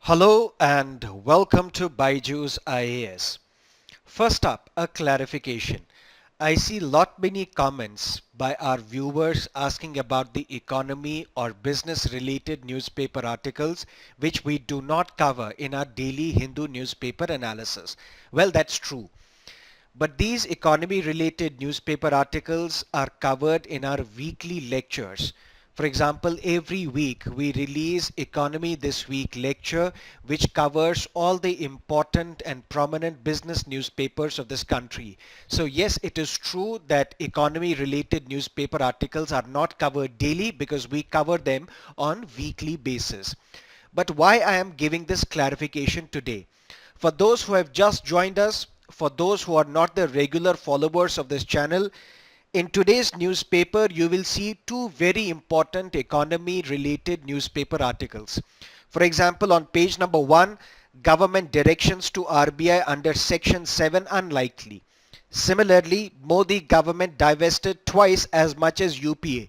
Hello and welcome to BYJU'S IAS. First up, a clarification. I see lot many comments by our viewers asking about the economy or business related newspaper articles which we do not cover in our daily Hindu newspaper analysis. Well, that's true. But these economy related newspaper articles are covered in our weekly lectures. For example, every week we release Economy This Week lecture which covers all the important and prominent business newspapers of this country. So yes, it is true that economy related newspaper articles are not covered daily because we cover them on weekly basis. But why I am giving this clarification today? For those who have just joined us, for those who are not the regular followers of this channel, in today's newspaper you will see two very important economy related newspaper articles. For example, on page number 1, government directions to RBI under section 7 unlikely. Similarly, Modi government divested twice as much as UPA.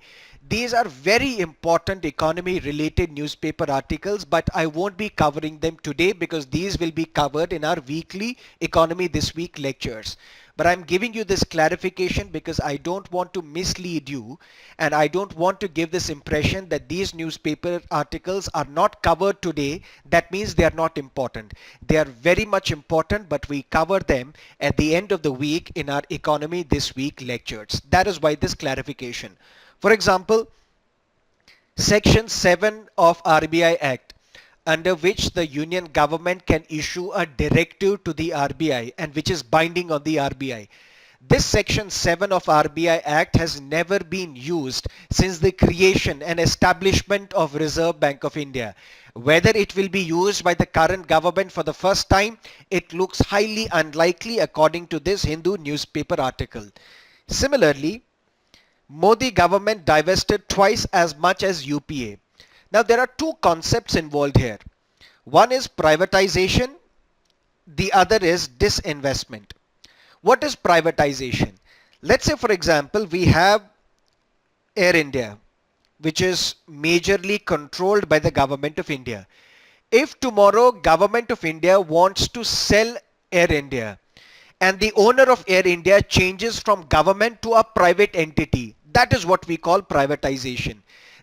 These are very important economy related newspaper articles, but I won't be covering them today because these will be covered in our weekly Economy This Week lectures. But I'm giving you this clarification because I don't want to mislead you and I don't want to give this impression that these newspaper articles are not covered today. That means they are not important. They are very much important, but we cover them at the end of the week in our Economy This Week lectures. That is why this clarification. For example, Section 7 of RBI Act, under which the union government can issue a directive to the RBI and which is binding on the RBI. This Section 7 of RBI Act has never been used since the creation and establishment of Reserve Bank of India. Whether it will be used by the current government for the first time, it looks highly unlikely according to this Hindu newspaper article. Similarly, Modi government divested twice as much as UPA. Now there are two concepts involved here. One is privatization, the other is disinvestment. What is privatization? Let's say for example we have Air India, which is majorly controlled by the government of India. If tomorrow government of India wants to sell Air India and the owner of Air India changes from government to a private entity, that is what we call privatization.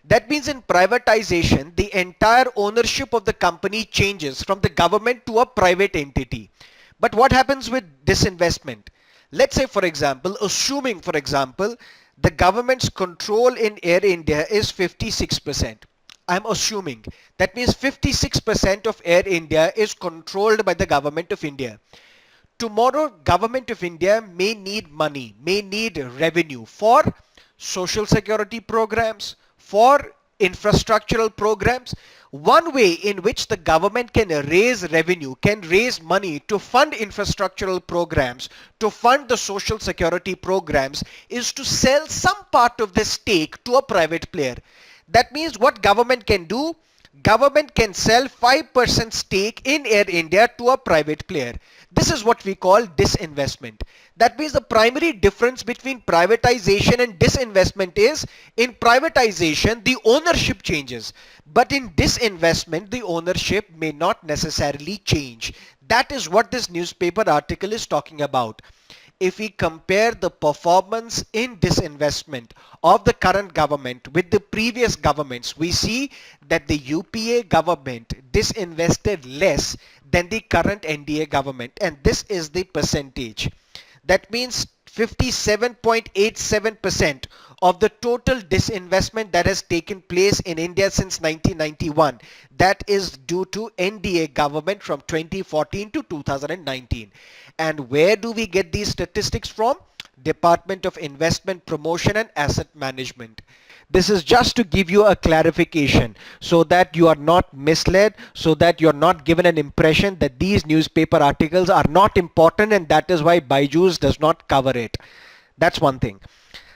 That means in privatization, the entire ownership of the company changes from the government to a private entity. But what happens with disinvestment? Let's say for example, assuming for example, the government's control in Air India is 56%. I'm assuming. That means 56% of Air India is controlled by the government of India. Tomorrow, government of India may need money, may need revenue for social security programs, for infrastructural programs. One way in which the government can raise revenue, can raise money to fund infrastructural programs, to fund the social security programs, is to sell some part of the stake to a private player. That means what government can do? Government can sell 5% stake in Air India to a private player. This is what we call disinvestment. That means the primary difference between privatization and disinvestment is in privatization the ownership changes, but in disinvestment the ownership may not necessarily change. That is what this newspaper article is talking about. If we compare the performance in disinvestment of the current government with the previous governments, we see that the UPA government disinvested less than the current NDA government, and this is the percentage. That means 57.87% of the total disinvestment that has taken place in India since 1991. That is due to NDA government from 2014 to 2019. And where do we get these statistics from? Department of Investment Promotion and Asset Management. This is just to give you a clarification so that you are not misled, so that you are not given an impression that these newspaper articles are not important and that is why BYJU'S does not cover it. That's one thing.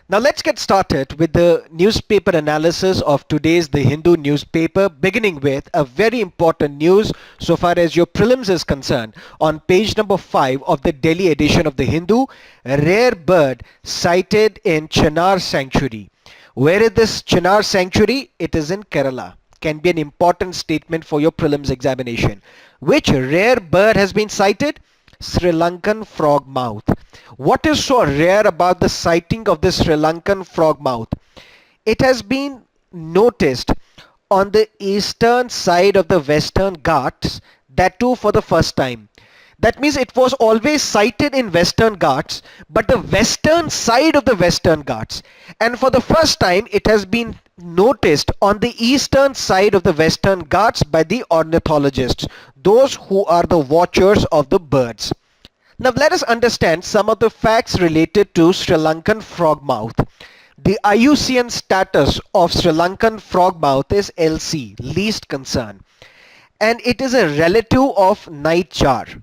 Now let's get started with the newspaper analysis of today's The Hindu newspaper, beginning with a very important news so far as your prelims is concerned. On page number 5 of the Delhi edition of The Hindu, rare bird sighted in Chinar Sanctuary. Where is this Chinar Sanctuary? It is in Kerala. can be an important statement for your prelims examination. Which rare bird has been sighted? Sri Lankan frogmouth. What is so rare about the sighting of the Sri Lankan frogmouth? It has been noticed on the eastern side of the Western Ghats, that too for the first time. That means it was always sighted in Western Ghats, but the western side of the Western Ghats. And for the first time, it has been noticed on the eastern side of the Western Ghats by the ornithologists, those who are the watchers of the birds. Now let us understand some of the facts related to Sri Lankan frogmouth. The IUCN status of Sri Lankan frogmouth is LC, least concern, and it is a relative of nightjar.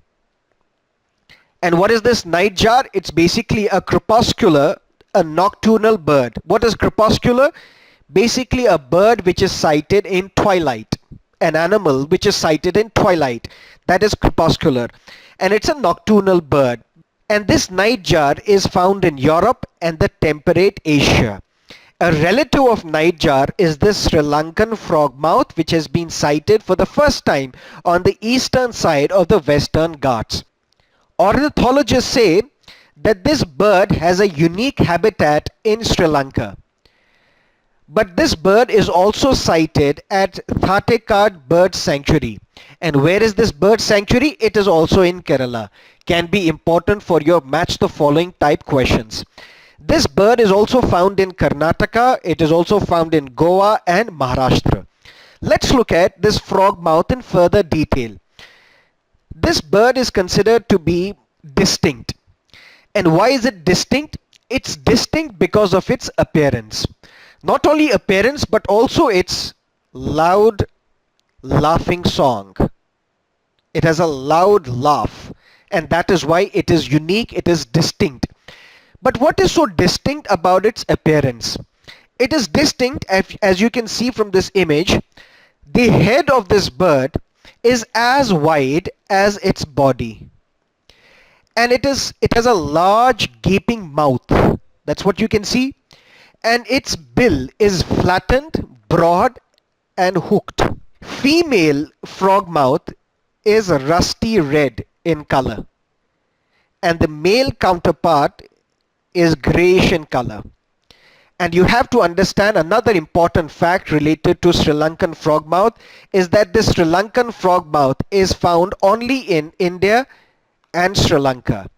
And what is this nightjar? It's basically a crepuscular, a nocturnal bird. What is crepuscular? Basically a bird which is sighted in twilight. An animal which is sighted in twilight. That is crepuscular. And it's a nocturnal bird. And this nightjar is found in Europe and the temperate Asia. A relative of nightjar is this Sri Lankan frogmouth, which has been sighted for the first time on the eastern side of the Western Ghats. Ornithologists say that this bird has a unique habitat in Sri Lanka. But this bird is also sighted at Thatekad Bird Sanctuary. And where is this bird sanctuary? It is also in Kerala. Can be important for your match the following type questions. This bird is also found in Karnataka. It is also found in Goa and Maharashtra. Let's look at this frogmouth in further detail. This bird is considered to be distinct. And why is it distinct? It's distinct because of its appearance. Not only appearance, but also its loud laughing song. It has a loud laugh, and that is why it is unique, it is distinct. But what is so distinct about its appearance? It is distinct, as you can see from this image. The head of this bird is as wide as its body, and it has a large gaping mouth. That's what you can see. And its bill is flattened, broad and hooked. Female frogmouth is rusty red in color, and the male counterpart is grayish in color. And you have to understand another important fact related to Sri Lankan frogmouth is that this Sri Lankan frogmouth is found only in India and Sri Lanka.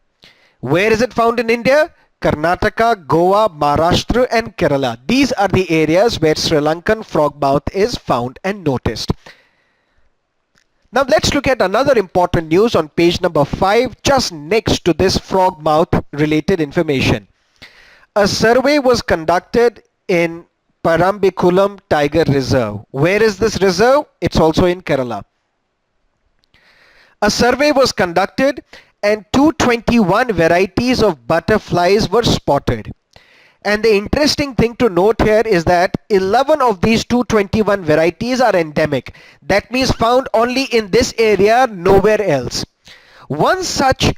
Where is it found in India? Karnataka, Goa, Maharashtra and Kerala. These are the areas where Sri Lankan frogmouth is found and noticed. Now let's look at another important news on page number 5, just next to this frogmouth related information. A survey was conducted in Parambikulam Tiger Reserve. Where is this reserve? It's also in Kerala. A survey was conducted and 221 varieties of butterflies were spotted. And the interesting thing to note here is that 11 of these 221 varieties are endemic. That means found only in this area, nowhere else. One such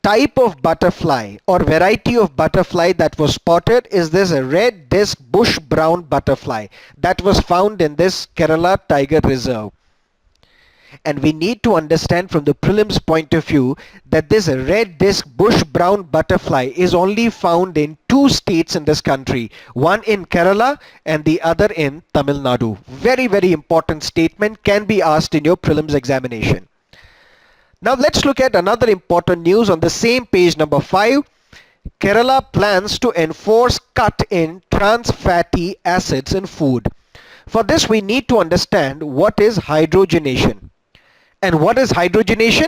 type of butterfly or variety of butterfly that was spotted is this red disc bush brown butterfly that was found in this Kerala Tiger Reserve. And we need to understand from the prelims point of view that this red disc bush brown butterfly is only found in 2 states in this country, one in Kerala and the other in Tamil Nadu. Very, very important statement, can be asked in your prelims examination. Now let's look at another important news on the same page number 5. Kerala plans to enforce cut in trans fatty acids in food. For this we need to understand what is hydrogenation. And what is hydrogenation?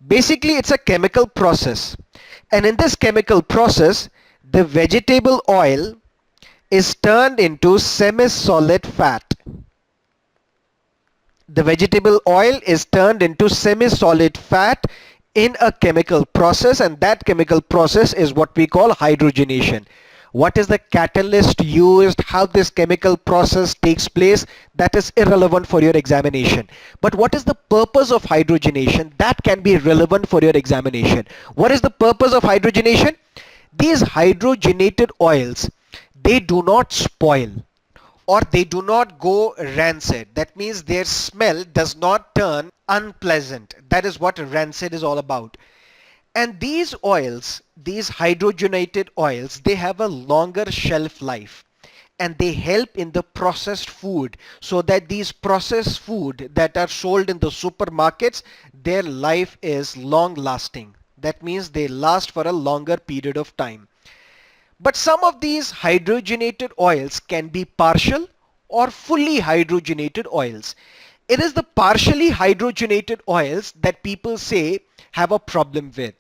Basically it's a chemical process. And in this chemical process, the vegetable oil is turned into semi-solid fat. The vegetable oil is turned into semi-solid fat in a chemical process, and that chemical process is what we call hydrogenation. What is the catalyst used, how this chemical process takes place, that is irrelevant for your examination. But what is the purpose of hydrogenation? That can be relevant for your examination. What is the purpose of hydrogenation? These hydrogenated oils, they do not spoil. or they do not go rancid. That means their smell does not turn unpleasant. That is what rancid is all about. And these oils, these hydrogenated oils, they have a longer shelf life and they help in the processed food, so that these processed food that are sold in the supermarkets, their life is long lasting. That means they last for a longer period of time. But some of these hydrogenated oils can be partial or fully hydrogenated oils. It is the partially hydrogenated oils that people say have a problem with.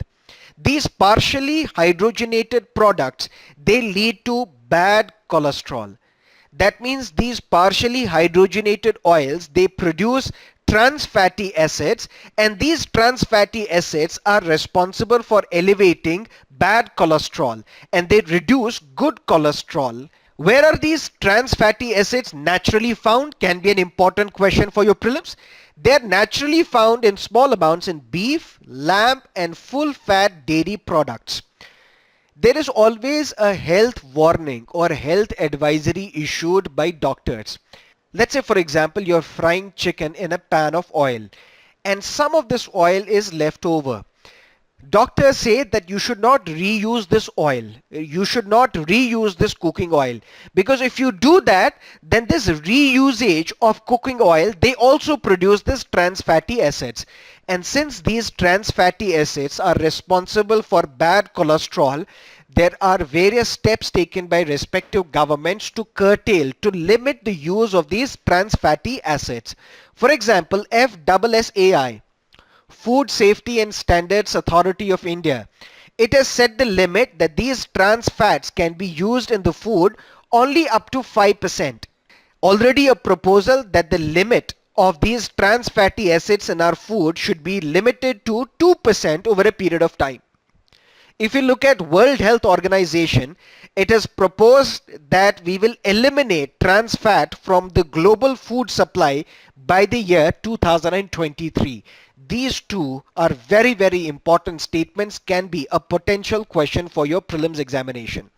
These partially hydrogenated products, they lead to bad cholesterol. That means these partially hydrogenated oils, they produce trans fatty acids, and these trans fatty acids are responsible for elevating bad cholesterol and they reduce good cholesterol. Where are these trans fatty acids naturally found? Can be an important question for your prelims. They are naturally found in small amounts in beef, lamb and full fat dairy products. There is always a health warning or health advisory issued by doctors. Let's say for example you're frying chicken in a pan of oil and some of this oil is left over. Doctors say that you should not reuse this oil. You should not reuse this cooking oil, because if you do that, then this reusage of cooking oil, they also produce this trans fatty acids. And since these trans fatty acids are responsible for bad cholesterol, there are various steps taken by respective governments to curtail, to limit the use of these trans fatty acids. For example, FSSAI, Food Safety and Standards Authority of India, it has set the limit that these trans fats can be used in the food only up to 5%. Already a proposal that the limit of these trans fatty acids in our food should be limited to 2% over a period of time. If you look at World Health Organization, it has proposed that we will eliminate trans fat from the global food supply by the year 2023. These two are very, very important statements, can be a potential question for your prelims examination.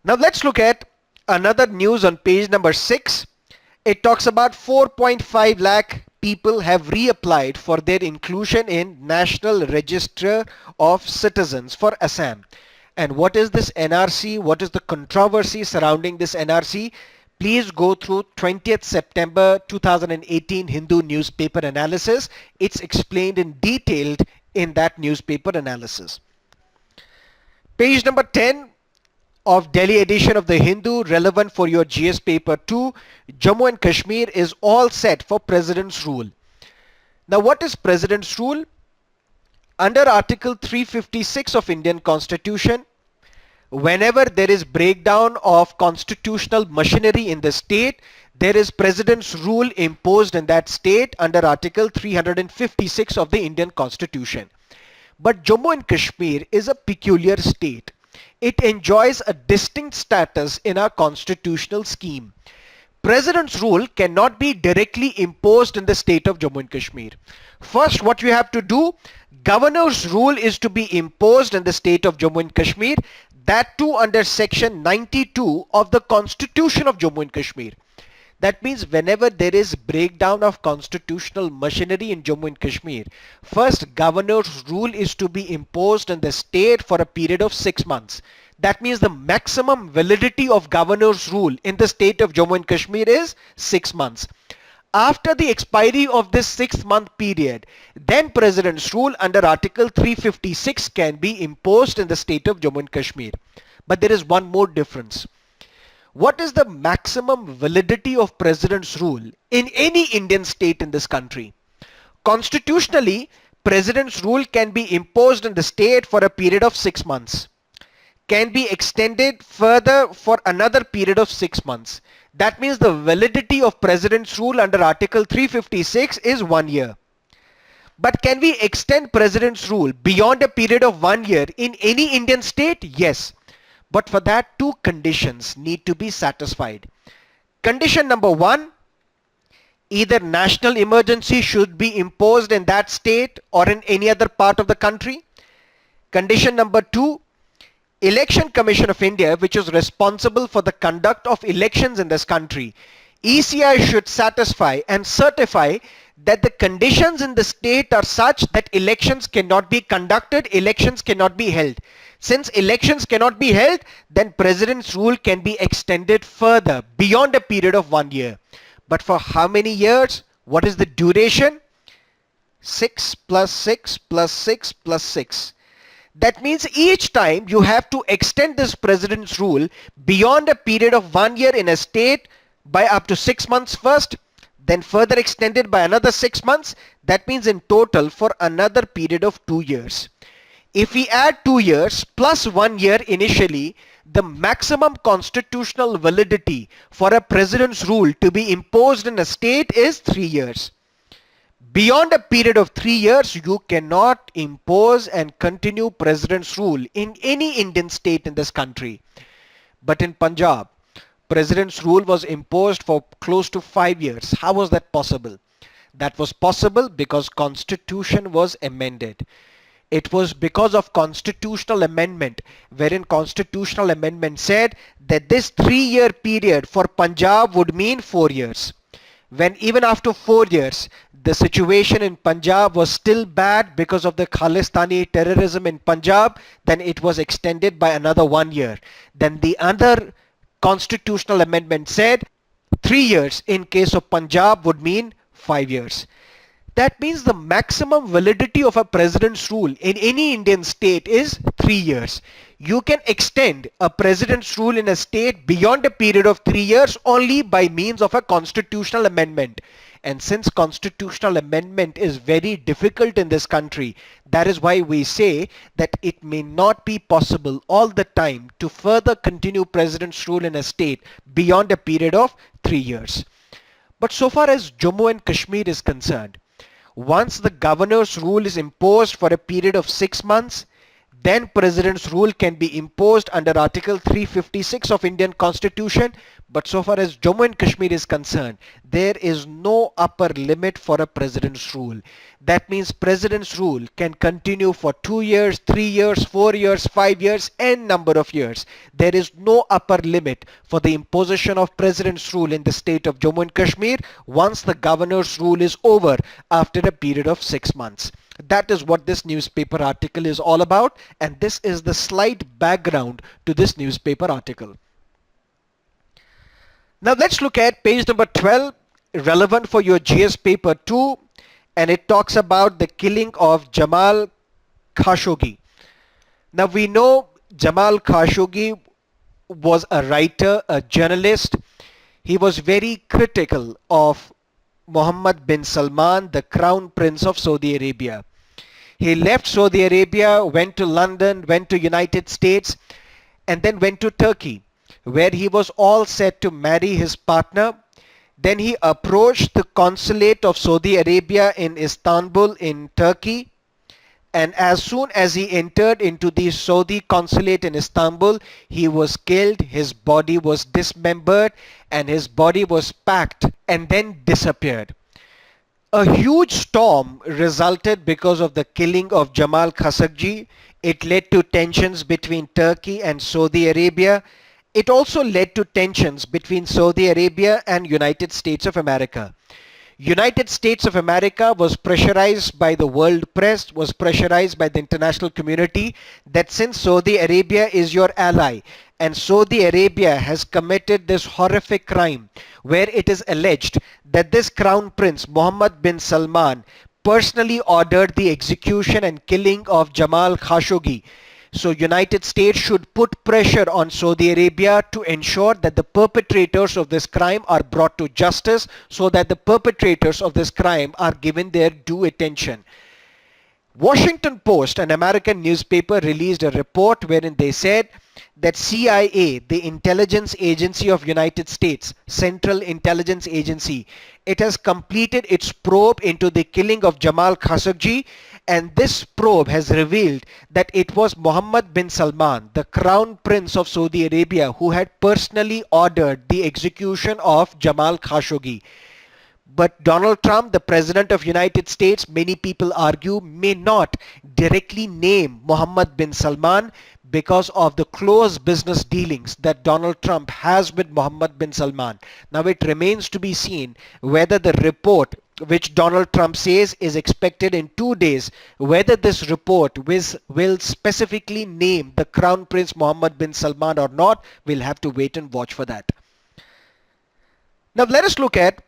Now let's look at another news on page number 6. It talks about 4.5 lakh people have reapplied for their inclusion in National Register of Citizens for Assam. And what is this NRC? What is the controversy surrounding this NRC? Please go through 20th September 2018 Hindu newspaper analysis. It's explained in detail in that newspaper analysis. Page number 10 of Delhi edition of the Hindu, relevant for your GS paper 2. Jammu and Kashmir is all set for President's rule. Now what is President's rule? Under Article 356 of Indian Constitution, whenever there is breakdown of constitutional machinery in the state, there is President's rule imposed in that state under Article 356 of the Indian Constitution. But Jammu and Kashmir is a peculiar state. It enjoys a distinct status in our constitutional scheme. President's rule cannot be directly imposed in the state of Jammu and Kashmir. First, what you have to do, Governor's rule is to be imposed in the state of Jammu and Kashmir, that too under section 92 of the Constitution of Jammu and Kashmir. That means whenever there is breakdown of constitutional machinery in Jammu and Kashmir, first Governor's rule is to be imposed in the state for a period of 6 months. That means the maximum validity of Governor's rule in the state of Jammu and Kashmir is 6 months. After the expiry of this 6-month period, then President's rule under Article 356 can be imposed in the state of Jammu and Kashmir. But there is one more difference. What is the maximum validity of President's rule in any Indian state in this country? Constitutionally, President's rule can be imposed in the state for a period of 6 months. Can be extended further for another period of 6 months. That means the validity of President's rule under Article 356 is 1 year. But can we extend President's rule beyond a period of 1 year in any Indian state? Yes. But for that, two conditions need to be satisfied. Condition number 1, either national emergency should be imposed in that state or in any other part of the country. Condition number 2, Election Commission of India, which is responsible for the conduct of elections in this country, ECI should satisfy and certify that the conditions in the state are such that elections cannot be conducted, elections cannot be held. Since elections cannot be held, then President's rule can be extended further beyond a period of 1 year. But for how many years? What is the duration? 6 plus 6 plus 6 plus 6. That means each time you have to extend this President's rule beyond a period of 1 year in a state by up to 6 months first, then further extended by another 6 months. That means in total for another period of 2 years. If we add 2 years plus 1 year initially, the maximum constitutional validity for a president's rule to be imposed in a state is 3 years. Beyond a period of 3 years, you cannot impose and continue president's rule in any Indian state in this country. But in Punjab, president's rule was imposed for close to 5 years. How was that possible? That was possible because constitution was amended. It was because of constitutional amendment, wherein constitutional amendment said that this 3 year period for Punjab would mean 4 years. When even after 4 years, the situation in Punjab was still bad because of the Khalistani terrorism in Punjab, then it was extended by another 1 year. Then the other constitutional amendment said 3 years in case of Punjab would mean 5 years. That means the maximum validity of a president's rule in any Indian state is 3 years. You can extend a president's rule in a state beyond a period of 3 years only by means of a constitutional amendment. And since constitutional amendment is very difficult in this country, that is why we say that it may not be possible all the time to further continue president's rule in a state beyond a period of 3 years. But so far as Jammu and Kashmir is concerned, once the governor's rule is imposed for a period of 6 months, then president's rule can be imposed under Article 356 of Indian Constitution. But so far as Jammu and Kashmir is concerned, there is no upper limit for a president's rule. That means president's rule can continue for 2 years, 3 years, 4 years, 5 years, n number of years. There is no upper limit for the imposition of president's rule in the state of Jammu and Kashmir once the governor's rule is over after a period of 6 months. That is what this newspaper article is all about, and this is the slight background to this newspaper article. Now let's look at page number 12, relevant for your GS paper 2, and it talks about the killing of Jamal Khashoggi. Now we know Jamal Khashoggi was a writer, a journalist. He was very critical of Mohammed bin Salman, the Crown Prince of Saudi Arabia. He left Saudi Arabia, went to London, went to United States, and then went to Turkey, where he was all set to marry his partner. Then he approached the consulate of Saudi Arabia in Istanbul in Turkey, and as soon as he entered into the Saudi consulate in Istanbul, he was killed, his body was dismembered, and his body was packed and then disappeared. A huge storm resulted because of the killing of Jamal Khashoggi. It led to tensions between Turkey and Saudi Arabia. It also led to tensions between Saudi Arabia and United States of America. United States of America was pressurized by the world press, was pressurized by the international community that since Saudi Arabia is your ally and Saudi Arabia has committed this horrific crime where it is alleged that this crown prince Mohammed bin Salman personally ordered the execution and killing of Jamal Khashoggi. So United States should put pressure on Saudi Arabia to ensure that the perpetrators of this crime are brought to justice, so that the perpetrators of this crime are given their due attention. Washington Post, an American newspaper, released a report wherein they said that CIA, the intelligence agency of United States, Central Intelligence Agency, it has completed its probe into the killing of Jamal Khashoggi, and this probe has revealed that it was Mohammed bin Salman, the Crown Prince of Saudi Arabia, who had personally ordered the execution of Jamal Khashoggi. But Donald Trump, the President of United States, many people argue, may not directly name Mohammed bin Salman because of the close business dealings that Donald Trump has with Mohammed bin Salman. Now it remains to be seen whether the report which Donald Trump says is expected in 2 days, whether this report will specifically name the Crown Prince Mohammed bin Salman or not. We'll have to wait and watch for that. Now let us look at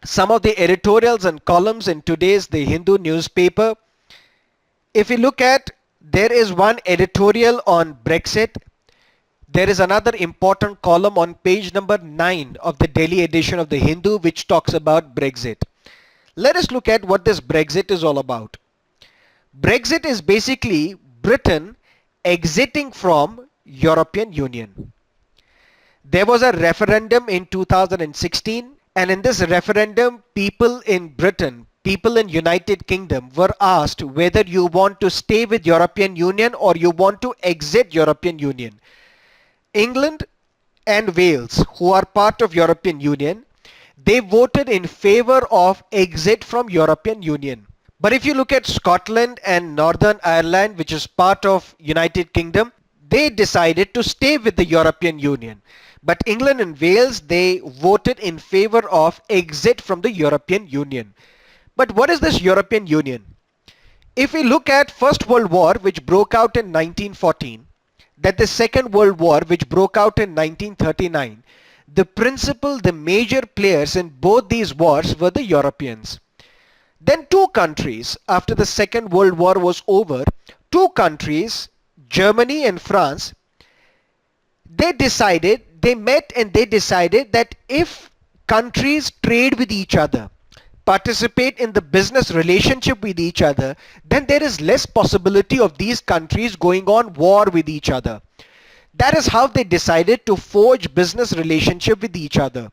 some of the editorials and columns in today's The Hindu newspaper. If we look at, there is one editorial on Brexit. There is another important column on page number 9 of the Delhi edition of The Hindu which talks about Brexit. Let us look at what this Brexit is all about. Brexit is basically Britain exiting from European Union. There was a referendum in 2016, and in this referendum, people in Britain, people in United Kingdom were asked whether you want to stay with European Union or you want to exit European Union. England and Wales, who are part of European Union, they voted in favor of exit from European Union. But if you look at Scotland and Northern Ireland, which is part of United Kingdom, they decided to stay with the European Union. But England and Wales, they voted in favor of exit from the European Union. But what is this European Union? If we look at First World War, which broke out in 1914, that the Second World War, which broke out in 1939, the major players in both these wars were the Europeans. Then two countries, after the Second World War was over, two countries, Germany and France, they met and they decided that if countries trade with each other, participate in the business relationship with each other, then there is less possibility of these countries going on war with each other. That is how they decided to forge business relationship with each other.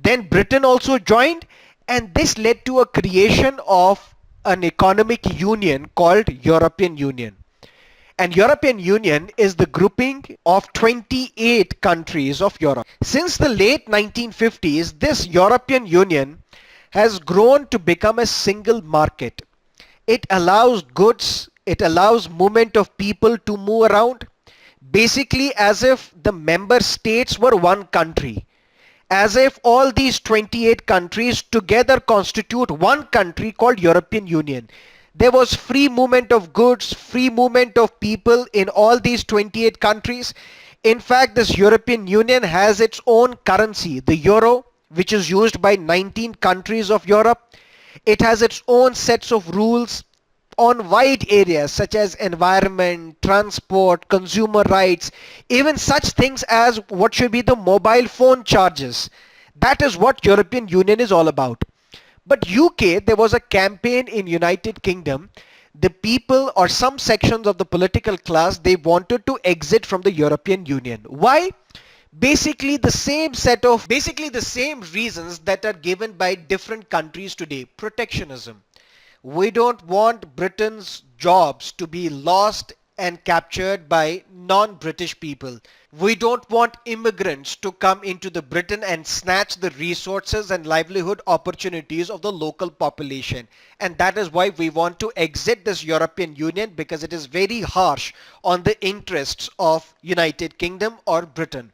Then Britain also joined, and this led to a creation of an economic union called European Union. And European Union is the grouping of 28 countries of Europe. Since the late 1950s, this European Union has grown to become a single market. It allows goods, it allows movement of people to move around, basically as if the member states were one country. As if all these 28 countries together constitute one country called European Union. There was free movement of goods, free movement of people in all these 28 countries. In fact, this European Union has its own currency, the euro, which is used by 19 countries of Europe. It has its own sets of rules on wide areas such as environment, transport, consumer rights, even such things as what should be the mobile phone charges. That is what European Union is all about. But UK, there was a campaign in United Kingdom. The people or some sections of the political class, they wanted to exit from the European Union. Why? Basically the same reasons that are given by different countries today. Protectionism. We don't want Britain's jobs to be lost and captured by non-British people. We don't want immigrants to come into the Britain and snatch the resources and livelihood opportunities of the local population. And that is why we want to exit this European Union, because it is very harsh on the interests of United Kingdom or Britain.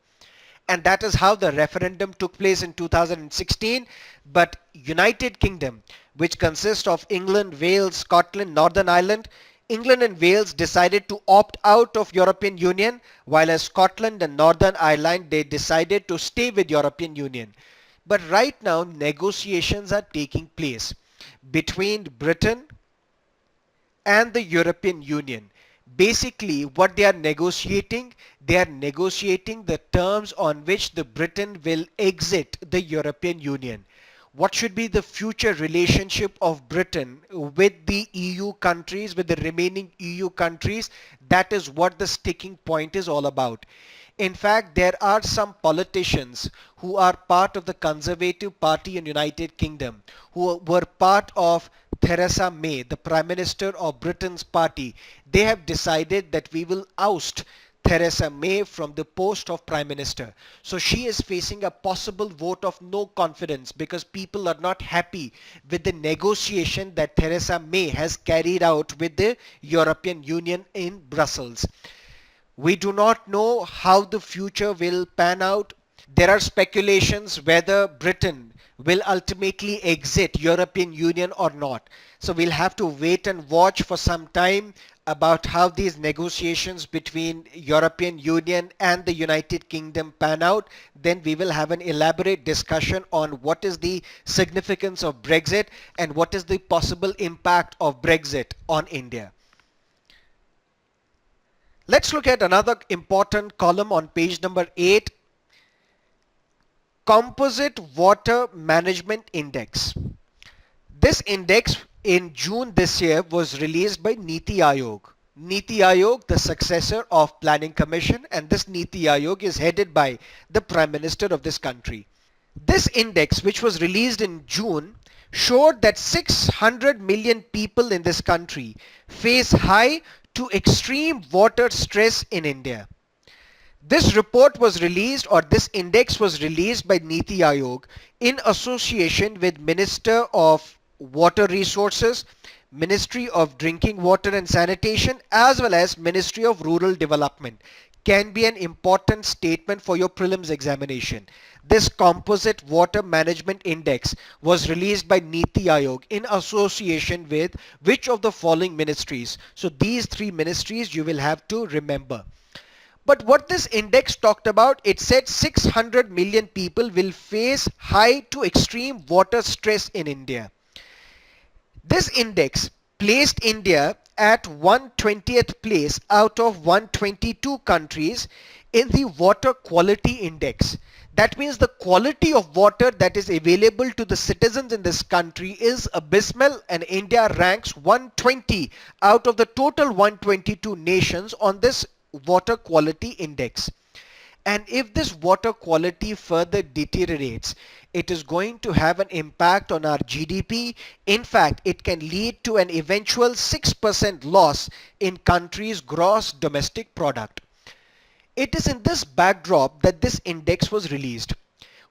And that is how the referendum took place in 2016. But United Kingdom, which consists of England, Wales, Scotland, Northern Ireland, England and Wales decided to opt out of European Union, while as Scotland and Northern Ireland, they decided to stay with European Union. But right now, negotiations are taking place between Britain and the European Union. Basically, what they are negotiating the terms on which the Britain will exit the European Union. What should be the future relationship of Britain with the EU countries, with the remaining EU countries? That is what the sticking point is all about. In fact, there are some politicians who are part of the Conservative Party in United Kingdom, who were part of Theresa May, the Prime Minister of Britain's party. They have decided that we will oust Theresa May from the post of Prime Minister. So she is facing a possible vote of no confidence because people are not happy with the negotiation that Theresa May has carried out with the European Union in Brussels. We do not know how the future will pan out. There are speculations whether Britain will ultimately exit European Union or not. So we'll have to wait and watch for some time about how these negotiations between European Union and the United Kingdom pan out. Then we will have an elaborate discussion on what is the significance of Brexit and what is the possible impact of Brexit on India. Let's look at another important column on page number 8. Composite Water Management Index. This index in June this year was released by Niti Aayog. Niti Aayog, the successor of Planning Commission, and this Niti Aayog is headed by the Prime Minister of this country. This index, which was released in June, showed that 600 million people in this country face high to extreme water stress in India. This report was released, or this index was released by Niti Aayog in association with Minister of Water Resources, Ministry of Drinking Water and Sanitation, as well as Ministry of Rural Development. Can be an important statement for your prelims examination. This Composite Water Management Index was released by Niti Aayog in association with which of the following ministries? So these three ministries you will have to remember. But what this index talked about, it said 600 million people will face high to extreme water stress in India. This index placed India at 120th place out of 122 countries in the water quality index. That means the quality of water that is available to the citizens in this country is abysmal, and India ranks 120 out of the total 122 nations on this water quality index. And if this water quality further deteriorates, it is going to have an impact on our GDP. In fact, it can lead to an eventual 6% loss in country's gross domestic product. It is in this backdrop that this index was released.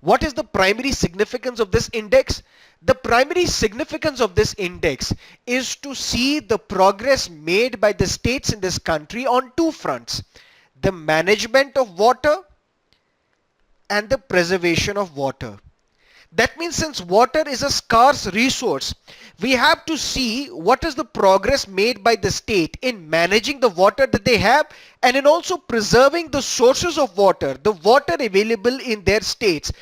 What is the primary significance of this index? The primary significance of this index is to see the progress made by the states in this country on two fronts: the management of water and the preservation of water. That means since water is a scarce resource, we have to see what is the progress made by the state in managing the water that they have, and in also preserving the sources of water, the water available in their states.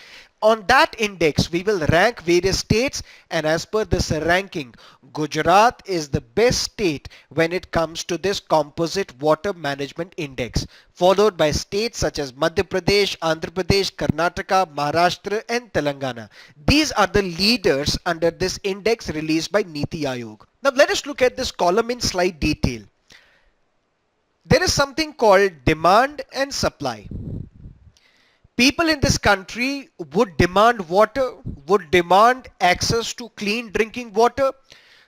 On that index, we will rank various states, and as per this ranking, Gujarat is the best state when it comes to this Composite Water Management Index, followed by states such as Madhya Pradesh, Andhra Pradesh, Karnataka, Maharashtra and Telangana. These are the leaders under this index released by Niti Aayog. Now let us look at this column in slight detail. There is something called demand and supply. People in this country would demand water, would demand access to clean drinking water.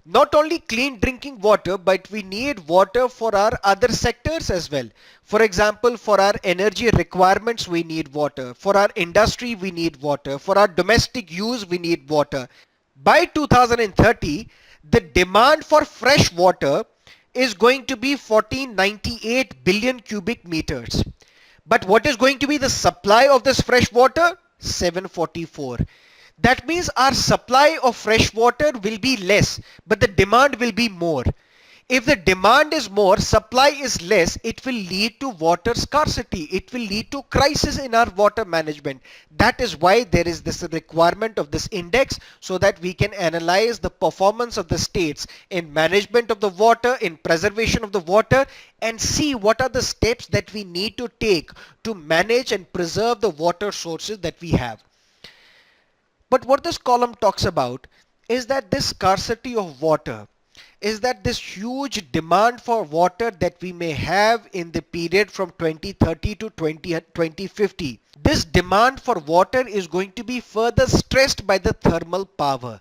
Not only clean drinking water, but we need water for our other sectors as well. For example, for our energy requirements, we need water. For our industry, we need water. For our domestic use, we need water. By 2030, the demand for fresh water is going to be 1498 billion cubic meters. But what is going to be the supply of this fresh water? 744. That means our supply of fresh water will be less, but the demand will be more. If the demand is more, supply is less, it will lead to water scarcity. It will lead to crisis in our water management. That is why there is this requirement of this index, so that we can analyze the performance of the states in management of the water, in preservation of the water, and see what are the steps that we need to take to manage and preserve the water sources that we have. But what this column talks about is that this scarcity of water, is that this huge demand for water that we may have in the period from 2030 to 2050. This demand for water is going to be further stressed by the thermal power,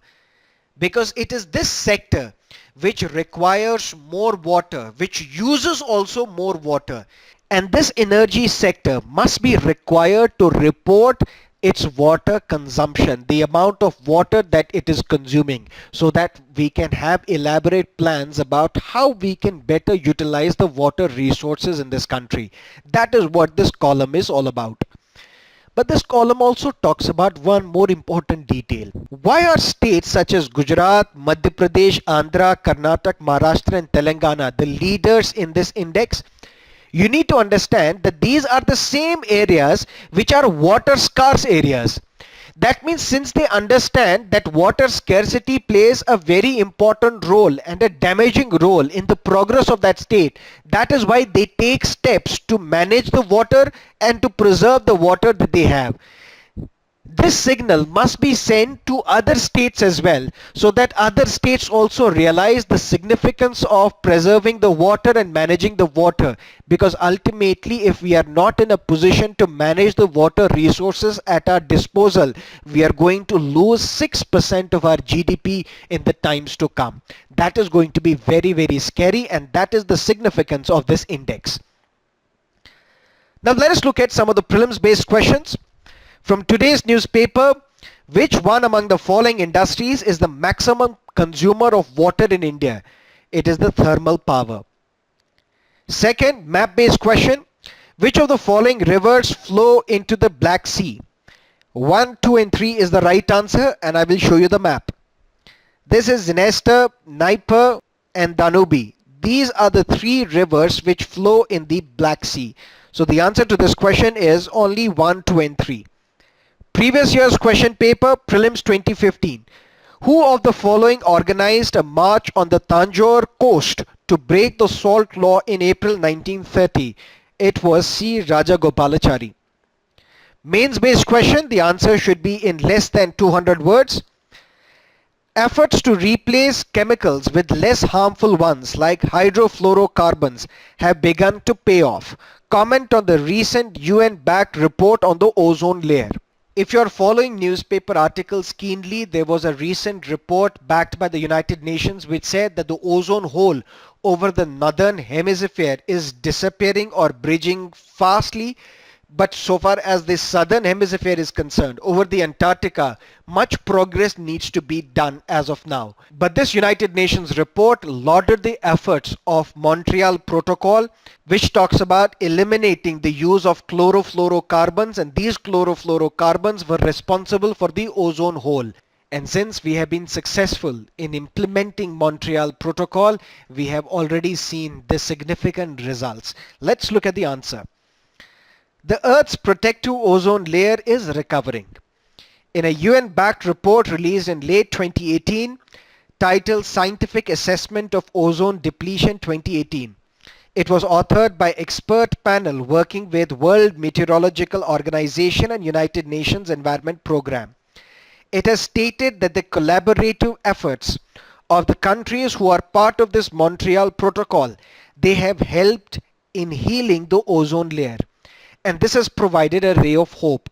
because it is this sector which requires more water, which uses also more water. And this energy sector must be required to report its water consumption, the amount of water that it is consuming, so that we can have elaborate plans about how we can better utilize the water resources in this country. That is what this column is all about. But this column also talks about one more important detail. Why are states such as Gujarat, Madhya Pradesh, Andhra, Karnataka, Maharashtra and Telangana the leaders in this index? You need to understand that these are the same areas which are water scarce areas. That means since they understand that water scarcity plays a very important role and a damaging role in the progress of that state, that is why they take steps to manage the water and to preserve the water that they have. This signal must be sent to other states as well, so that other states also realize the significance of preserving the water and managing the water, because ultimately if we are not in a position to manage the water resources at our disposal, we are going to lose 6% of our GDP in the times to come. That is going to be very, very scary, and that is the significance of this index. Now let us look at some of the prelims based questions. From today's newspaper, which one among the following industries is the maximum consumer of water in India? It is the thermal power. Second, map-based question. Which of the following rivers flow into the Black Sea? 1, 2 and 3 is the right answer, and I will show you the map. This is Dniester, Dnieper and Danube. These are the three rivers which flow in the Black Sea. So the answer to this question is only 1, 2 and 3. Previous year's question paper, Prelims 2015. Who of the following organized a march on the Tanjore coast to break the salt law in April 1930? It was C. Rajagopalachari. Mains based question, the answer should be in less than 200 words. Efforts to replace chemicals with less harmful ones like hydrofluorocarbons have begun to pay off. Comment on the recent UN-backed report on the ozone layer. If you are following newspaper articles keenly, there was a recent report backed by the United Nations which said that the ozone hole over the northern hemisphere is disappearing or bridging fastly. But so far as the southern hemisphere is concerned, over the Antarctica, much progress needs to be done as of now. But this United Nations report lauded the efforts of Montreal Protocol, which talks about eliminating the use of chlorofluorocarbons, and these chlorofluorocarbons were responsible for the ozone hole. And since we have been successful in implementing Montreal Protocol, we have already seen the significant results. Let's look at the answer. The Earth's protective ozone layer is recovering. In a UN-backed report released in late 2018 titled Scientific Assessment of Ozone Depletion 2018, it was authored by expert panel working with World Meteorological Organization and United Nations Environment Programme. It has stated that the collaborative efforts of the countries who are part of this Montreal Protocol, they have helped in healing the ozone layer. And this has provided a ray of hope.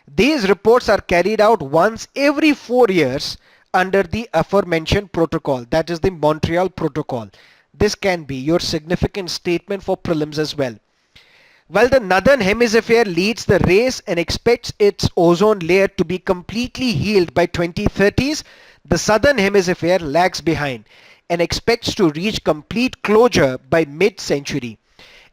These reports are carried out once every 4 years under the aforementioned protocol, that is the Montreal Protocol. This can be your significant statement for prelims as well. While the northern hemisphere leads the race and expects its ozone layer to be completely healed by 2030s, the southern hemisphere lags behind and expects to reach complete closure by mid-century.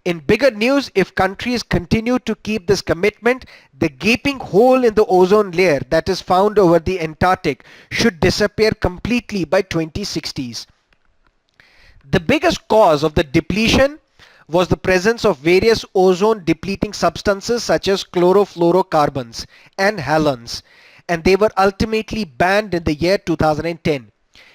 In bigger news, if countries continue to keep this commitment, the gaping hole in the ozone layer that is found over the Antarctic should disappear completely by 2060s. The biggest cause of the depletion was the presence of various ozone depleting substances such as chlorofluorocarbons and halogens, and they were ultimately banned in the year 2010.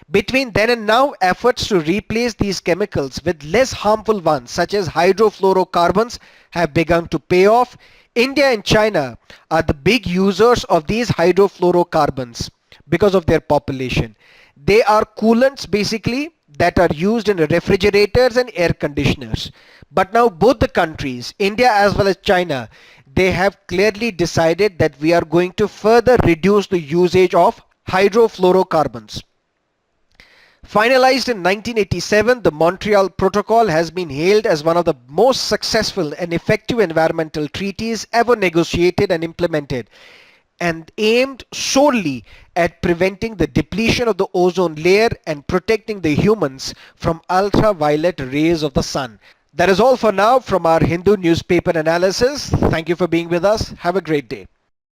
Between then and now, efforts to replace these chemicals with less harmful ones such as hydrofluorocarbons have begun to pay off. India and China are the big users of these hydrofluorocarbons because of their population. They are coolants basically that are used in refrigerators and air conditioners. But now both the countries, India as well as China, they have clearly decided that we are going to further reduce the usage of hydrofluorocarbons. Finalized in 1987, the Montreal Protocol has been hailed as one of the most successful and effective environmental treaties ever negotiated and implemented. and aimed solely at preventing the depletion of the ozone layer and protecting the humans from ultraviolet rays of the sun. That is all for now from our Hindu newspaper analysis. Thank you for being with us. Have a great day.